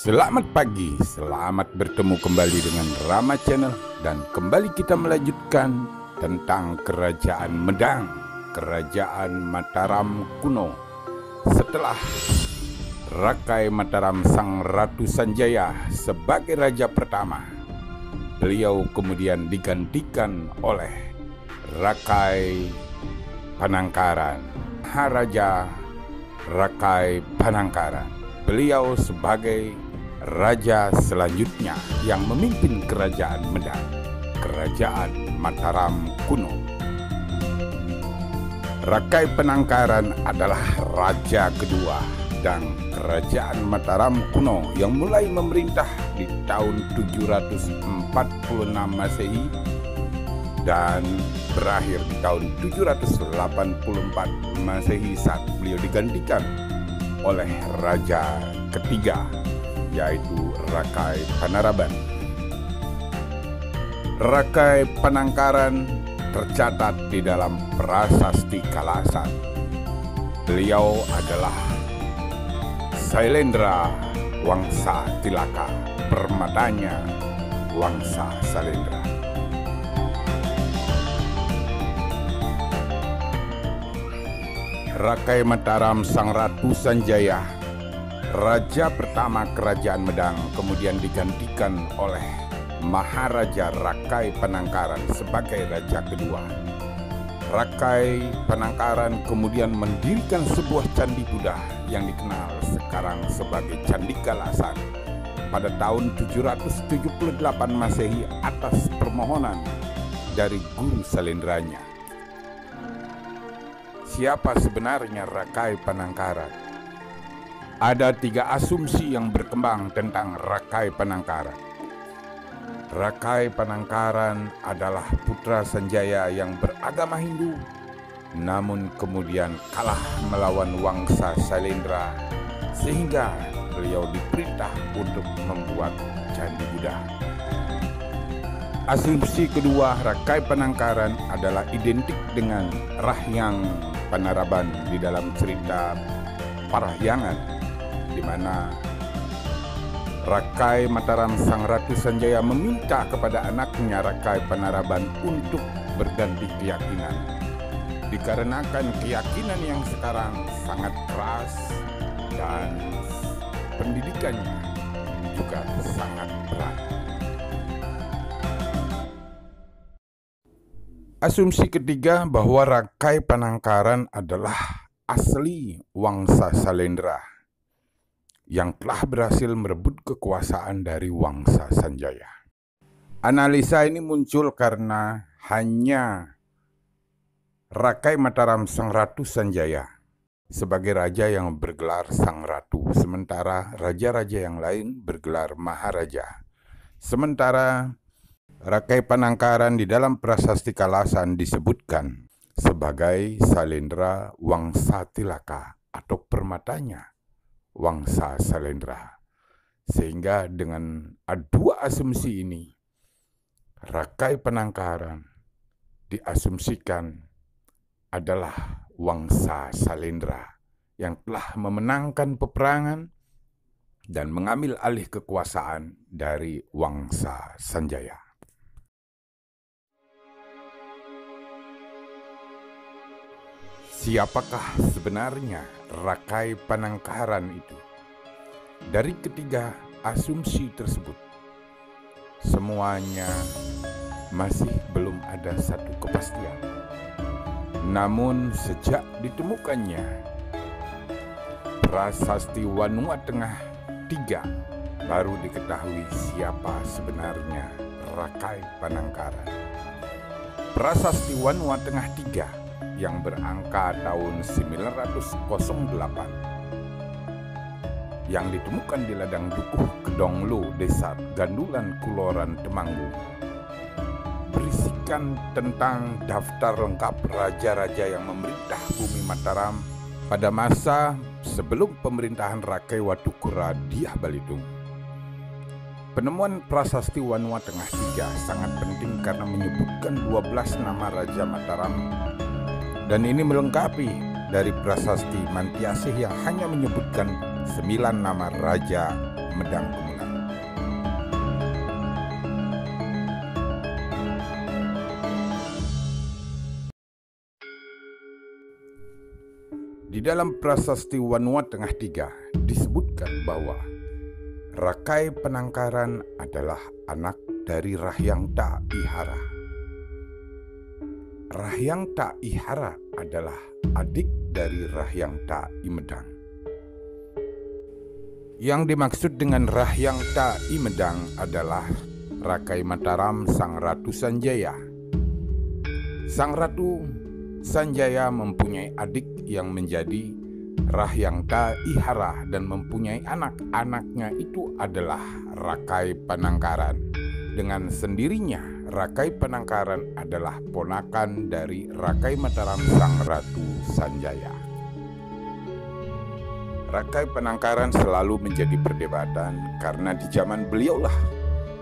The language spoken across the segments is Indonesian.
Selamat pagi, selamat bertemu kembali dengan Rama Channel. Dan kembali kita melanjutkan tentang Kerajaan Medang, Kerajaan Mataram kuno. Setelah Rakai Mataram Sang Ratu Sanjaya sebagai raja pertama, beliau kemudian digantikan oleh Rakai Panangkaran, Maharaja Rakai Panangkaran. Beliau sebagai raja selanjutnya yang memimpin Kerajaan Medang, Kerajaan Mataram kuno. Rakai Panangkaran adalah raja kedua dan Kerajaan Mataram kuno yang mulai memerintah di tahun 746 Masehi dan berakhir di tahun 784 Masehi saat beliau digantikan oleh raja ketiga, yaitu Rakai Panaraban. Rakai Panangkaran tercatat di dalam prasasti Kalasan. Beliau adalah Sailendra Wangsa Tilaka, permatanya Wangsa Sailendra. Rakai Mataram Sang Ratu Sanjaya, raja pertama Kerajaan Medang, kemudian digantikan oleh Maharaja Rakai Panangkaran sebagai raja kedua. Rakai Panangkaran kemudian mendirikan sebuah candi Buddha yang dikenal sekarang sebagai Candi Kalasan pada tahun 778 Masehi atas permohonan dari guru Sailendranya. Siapa sebenarnya Rakai Panangkaran? Ada 3 asumsi yang berkembang tentang Rakai Panangkaran. Rakai Panangkaran adalah putra Sanjaya yang beragama Hindu, namun kemudian kalah melawan Wangsa Sailendra sehingga beliau diperintah untuk membuat Candi Buddha. Asumsi kedua, Rakai Panangkaran adalah identik dengan Rahyang Panaraban di dalam cerita Parahyangan, di mana Rakai Mataram Sang Ratu Sanjaya meminta kepada anaknya Rakai Panaraban untuk berganti keyakinan. Dikarenakan keyakinan yang sekarang sangat keras dan pendidikannya juga sangat berat. Asumsi ketiga bahwa Rakai Panangkaran adalah asli Wangsa Sailendra yang telah berhasil merebut kekuasaan dari Wangsa Sanjaya. Analisa ini muncul karena hanya Rakai Mataram Sang Ratu Sanjaya sebagai raja yang bergelar Sang Ratu, sementara raja-raja yang lain bergelar Maharaja. Sementara Rakai Panangkaran di dalam prasasti Kalasan disebutkan sebagai Sailendra Wangsa Tilaka atau permatanya Wangsa Sailendra. Sehingga dengan dua asumsi ini, Rakai Panangkaran diasumsikan adalah Wangsa Sailendra yang telah memenangkan peperangan dan mengambil alih kekuasaan dari Wangsa Sanjaya. Siapakah sebenarnya Rakai Panangkaran itu? Dari ketiga asumsi tersebut, semuanya masih belum ada satu kepastian. Namun sejak ditemukannya prasasti Wanua Tengah 3, baru diketahui siapa sebenarnya Rakai Panangkaran. Prasasti Wanua Tengah 3 yang berangka tahun 908 yang ditemukan di ladang Dukuh Kedonglo, Desa Gandulan, Kuloran, Temanggung, berisikan tentang daftar lengkap raja-raja yang memerintah bumi Mataram pada masa sebelum pemerintahan Rakai Watukura Dyah Balitung. Penemuan prasasti Wanua Tengah 3 sangat penting karena menyebutkan 12 nama Raja Mataram, dan ini melengkapi dari prasasti Mantiasih yang hanya menyebutkan 9 nama Raja Medang Pemenang. Di dalam Prasasti Wanua Tengah Tiga disebutkan bahwa Rakai Penangkaran adalah anak dari Rahyang Ta Ihara. Rahyang Ta Ihara adalah adik dari Rahyang Ta Imedang. Yang dimaksud dengan Rahyang Ta Imedang adalah Rakai Mataram Sang Ratu Sanjaya. Sang Ratu Sanjaya mempunyai adik yang menjadi Rahyang Ta Ihara dan mempunyai anak. Anaknya itu adalah Rakai Penangkaran. Dengan sendirinya Rakai Penangkaran adalah ponakan dari Rakai Mataram Sang Ratu Sanjaya. Rakai Penangkaran selalu menjadi perdebatan karena di zaman beliaulah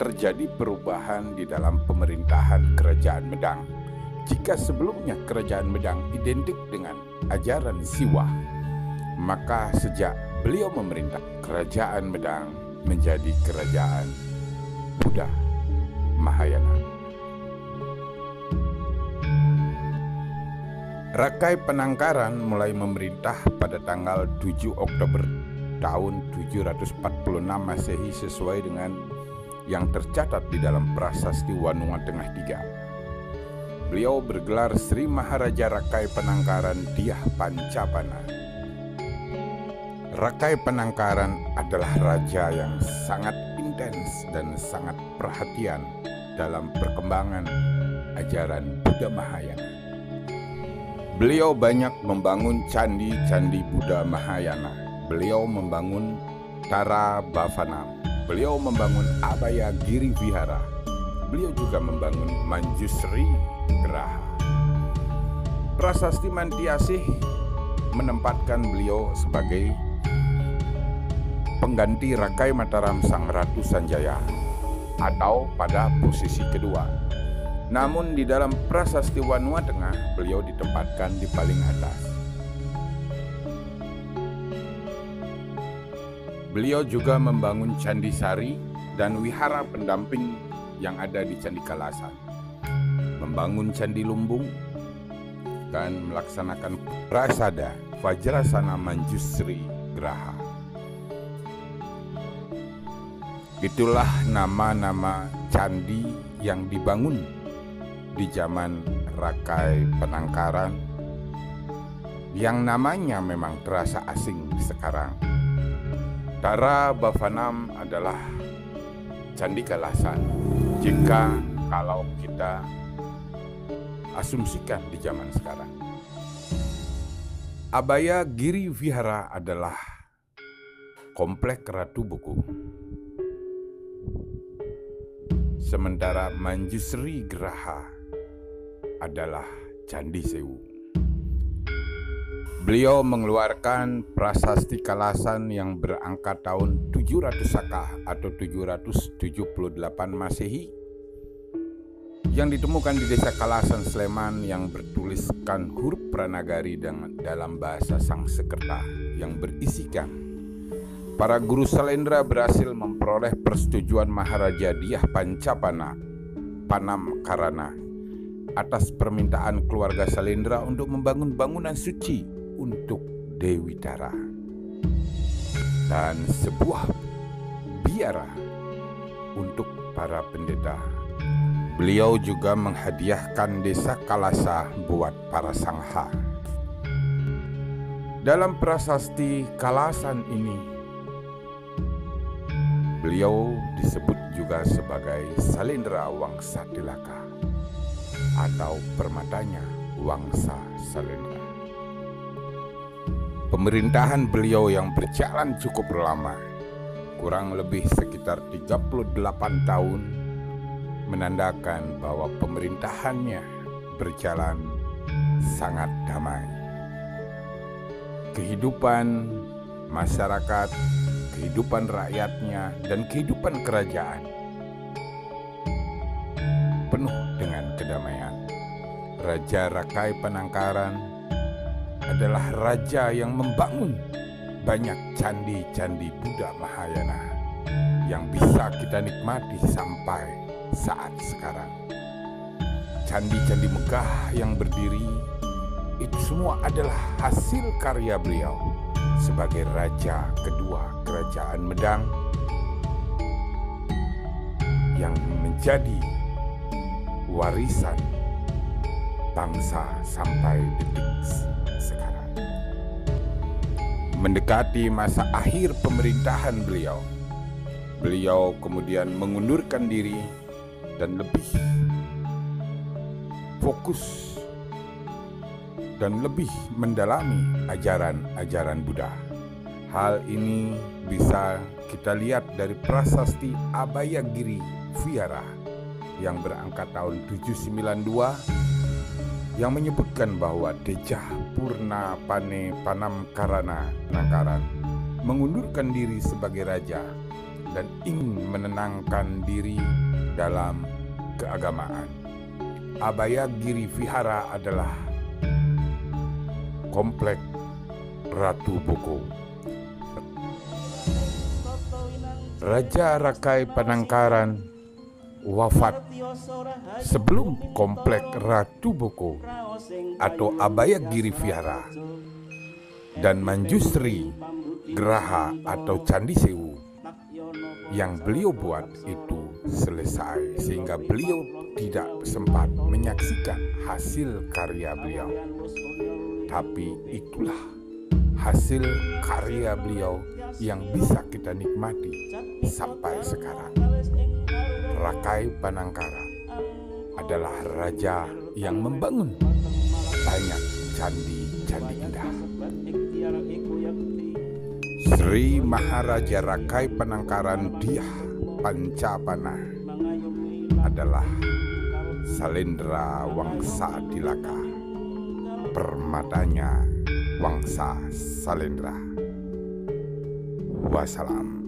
terjadi perubahan di dalam pemerintahan Kerajaan Medang. Jika sebelumnya Kerajaan Medang identik dengan ajaran Siwa, maka sejak beliau memerintah, Kerajaan Medang menjadi Kerajaan Buddha Mahayana. Rakai Penangkaran mulai memerintah pada tanggal 7 Oktober tahun 746 Masehi sesuai dengan yang tercatat di dalam Prasasti Wanua Tengah Tiga. Beliau bergelar Sri Maharaja Rakai Penangkaran Dyah Pancapana. Rakai Penangkaran adalah raja yang sangat intens dan sangat perhatian dalam perkembangan ajaran Buddha Mahayana. Beliau banyak membangun candi-candi Buddha Mahayana. Beliau membangun Tara Bhavanam. Beliau membangun Abhaya Giri Vihara. Beliau juga membangun Manjusri Graha. Prasasti Mantiasih menempatkan beliau sebagai pengganti Rakai Mataram Sang Ratu Sanjaya atau pada posisi kedua. Namun di dalam Prasasti Wanua Tengah beliau ditempatkan di paling atas. Beliau juga membangun Candi Sari dan wihara pendamping yang ada di Candi Kalasan, membangun Candi Lumbung, dan melaksanakan Prasada Vajrasana Manjusri Graha. Itulah nama-nama candi yang dibangun di zaman Rakai Penangkaran yang namanya memang terasa asing sekarang. Tara Bhavanam adalah Candi Kalasan kalau kita asumsikan di zaman sekarang. Abhaya Giri Vihara adalah komplek Ratu Buku. Sementara Manjusri Graha adalah Candi Sewu. Beliau mengeluarkan Prasasti Kalasan yang berangka tahun 700 Saka atau 778 Masehi yang ditemukan di Desa Kalasan, Sleman yang bertuliskan huruf Pranagari dalam bahasa Sangskerta yang berisikan para guru Salendra berhasil memperoleh persetujuan Maharaja Dyah Pancapana Panamkarana atas permintaan keluarga Salendra untuk membangun bangunan suci untuk Dewi Tara dan sebuah biara untuk para pendeta. Beliau juga menghadiahkan Desa Kalasa buat para sangha. Dalam Prasasti Kalasan ini, beliau disebut juga sebagai Salendra Wangsa Tilaka atau permatanya Wangsa Salendra. Pemerintahan beliau yang berjalan cukup lama, kurang lebih sekitar 38 tahun, menandakan bahwa pemerintahannya berjalan sangat damai. Kehidupan masyarakat, kehidupan rakyatnya, dan kehidupan kerajaan penuh dengan kedamaian. Raja Rakai Penangkaran adalah raja yang membangun banyak candi-candi Buddha Mahayana yang bisa kita nikmati sampai saat sekarang. Candi-candi megah yang berdiri itu semua adalah hasil karya beliau sebagai raja kedua kerajaan Medang yang menjadi warisan bangsa sampai detik sekarang. Mendekati masa akhir pemerintahan beliau kemudian mengundurkan diri dan lebih fokus dan lebih mendalami ajaran-ajaran Buddha. Hal ini bisa kita lihat dari prasasti Abhayagiri Vihara yang berangkat tahun 792 yang menyebutkan bahwa Dejah Purna Pane Panamkarana Nangkaran mengundurkan diri sebagai raja dan ingin menenangkan diri dalam keagamaan. Abhayagiri Vihara adalah komplek Ratu Boko. Raja Rakai Panangkaran wafat sebelum komplek Ratu Boko atau Abhayagiri Vihara dan Manjusri Geraha atau Candi Sewu yang beliau buat itu selesai, sehingga beliau tidak sempat menyaksikan hasil karya beliau. Tapi itulah hasil karya beliau yang bisa kita nikmati sampai sekarang. Rakai Panangkaran adalah raja yang membangun banyak candi-candi indah. Sri Maharaja Rakai Panangkaran Dyah Pancapana adalah Salendra Wangsa Tilaka, permatanya Wangsa Salendra. Wassalam.